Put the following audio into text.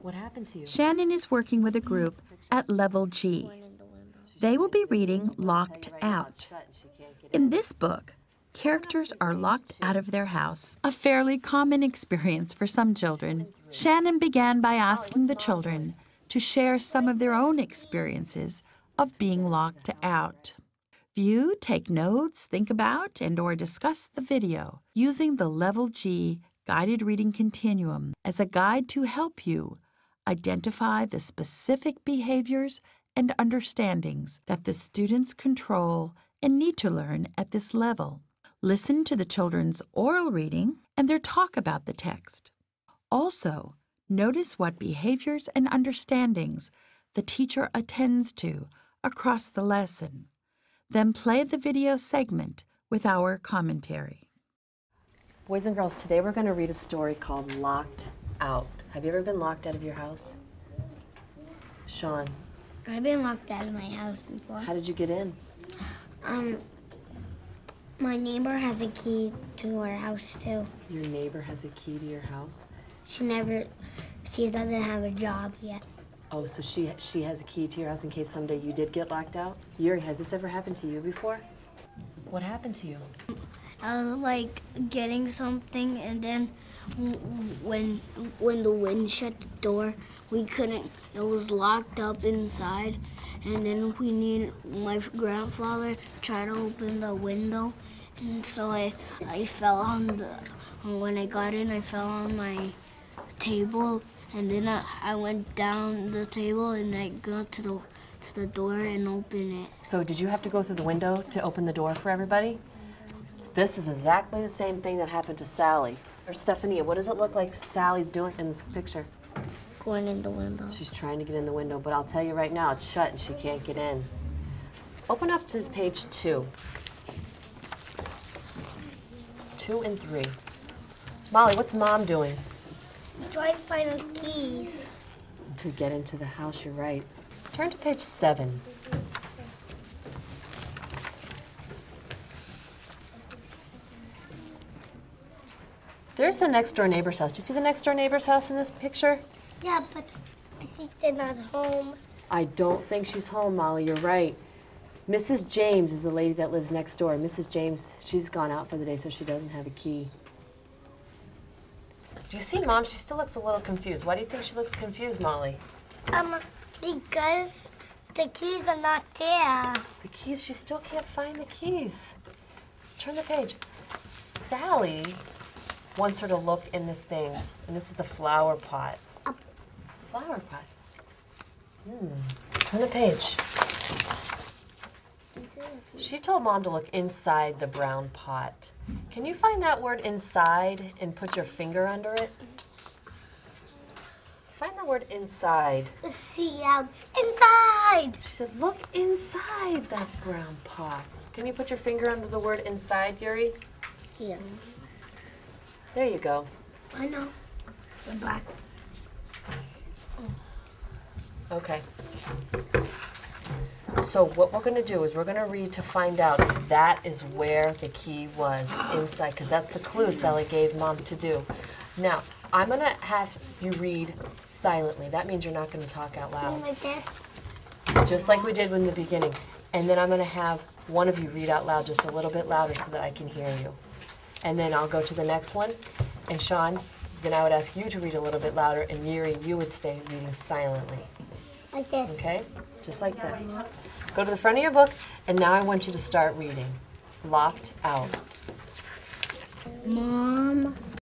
What happened to you? Shannon is working with a group at Level G. They will be reading Locked Out. In this book, characters are locked out of their house, a fairly common experience for some children. Shannon began by asking the children to share some of their own experiences of being locked out. View, take notes, think about, and/or discuss the video using the Level G Guided Reading Continuum as a guide to help you identify the specific behaviors and understandings that the students control and need to learn at this level. Listen to the children's oral reading and their talk about the text. Also, notice what behaviors and understandings the teacher attends to across the lesson. Then play the video segment with our commentary. Boys and girls, today we're going to read a story called Locked Out. Have you ever been locked out of your house? Sean? I've been locked out of my house before. How did you get in? My neighbor has a key to our house too. Your neighbor has a key to your house? She doesn't have a job yet. Oh, so she has a key to your house in case someday you did get locked out? Yuri, has this ever happened to you before? What happened to you? I was like getting something, and then when the wind shut the door, we couldn't. It was locked up inside, and then my grandfather tried to open the window, and so I fell when I got in, I fell on my table, and then I went down the table and I got to the door and opened it. So did you have to go through the window to open the door for everybody? This is exactly the same thing that happened to Sally. Or Stephanie, what does it look like Sally's doing in this picture? Going in the window. She's trying to get in the window, but I'll tell you right now, it's shut and she can't get in. Open up to page 2. 2 and 3. Molly, what's Mom doing? Trying to find the keys. To get into the house, you're right. Turn to page 7. There's the next door neighbor's house. Do you see the next door neighbor's house in this picture? Yeah, but I think they're not home. I don't think she's home, Molly. You're right. Mrs. James is the lady that lives next door. Mrs. James, she's gone out for the day, so she doesn't have a key. Do you see Mom? She still looks a little confused. Why do you think she looks confused, Molly? Because the keys are not there. The keys? She still can't find the keys. Turn the page. Sally wants her to look in this thing, and this is the flower pot. Flower pot? Turn the page. She told Mom to look inside the brown pot. Can you find that word inside and put your finger under it? Find the word inside. See out inside. She said, look inside that brown pot. Can you put your finger under the word inside, Yuri? Yeah. There you go. I know. The black. Okay. So what we're going to do is we're going to read to find out if that is where the key was inside, because that's the clue Sally gave Mom to do. Now, I'm going to have you read silently. That means you're not going to talk out loud. Like this? Just like we did in the beginning. And then I'm going to have one of you read out loud just a little bit louder so that I can hear you. And then I'll go to the next one. And Sean, then I would ask you to read a little bit louder, and Yuri, you would stay reading silently. Like this. Okay? Just like that. Go to the front of your book, and now I want you to start reading. Locked Out. Mom